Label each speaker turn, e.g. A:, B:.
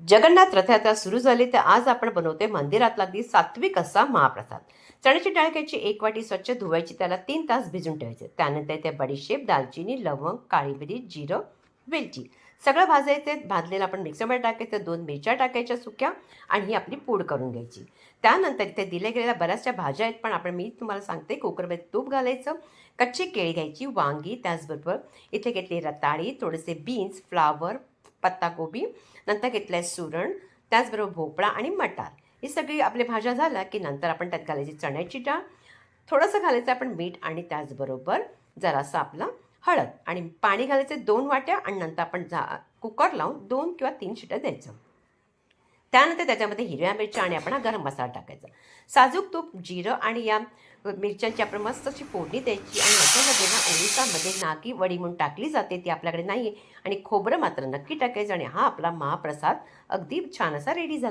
A: जगन्नाथ रथयात्रा सुरू झाली तर आज आपण बनवतोय मंदिरातला अगदी सात्विक असा महाप्रसाद. चण्याची डाळ घ्यायची, 1 वाटी स्वच्छ धुवायची, त्याला 3 तास भिजून ठेवायचे. त्यानंतर त्या बडीशेप, दालचिनी, लवंग, काळी मिरी, जिरं, वेलची सगळं भाजायचे. भाजलेलं आपण मिक्सरमध्ये टाकायचं, 2 मिरच्या टाकायच्या सुक्या आणि ही आपली पूड करून घ्यायची. त्यानंतर इथे दिल्या गेलेल्या बऱ्याचशा भाज्या आहेत, पण मी तुम्हाला सांगते कुकरमध्ये तूप घालायचं. कच्ची केळी घ्यायची, वांगी, त्याचबरोबर इथे घेतली रताळी, थोडेसे बीन्स, फ्लावर, पत्ताकोबी, नंतर घेतलं आहे सुरण, त्याचबरोबर भोपळा आणि मटार. ही सगळी आपली भाज्या झाल्या की नंतर आपण त्यात घालायची चण्याची डाळ, थोडंसं घालायचं आपण मीठ आणि त्याचबरोबर जरासं आपलं हळद आणि पाणी घालायचे 2 वाट्या आणि नंतर आपण कुकर लावून 2 किंवा 3 शिट्या द्यायचं. त्यानंतर त्याच्यामध्ये हिरव्या मिरच्या आणि आपण हा गरम मसाला टाकायचा. साजूक तूप, जिरं आणि या मिरच्यांची आपण मस्त अशी फोडणी द्यायची आणि याच्यामध्ये ना ओरिसामध्ये नागी वडी म्हणून टाकली जाते, ती आपल्याकडे नाही आहे आणि खोबरं मात्र नक्की टाकायचं आणि हा आपला महाप्रसाद अगदी छान असा रेडी झाला.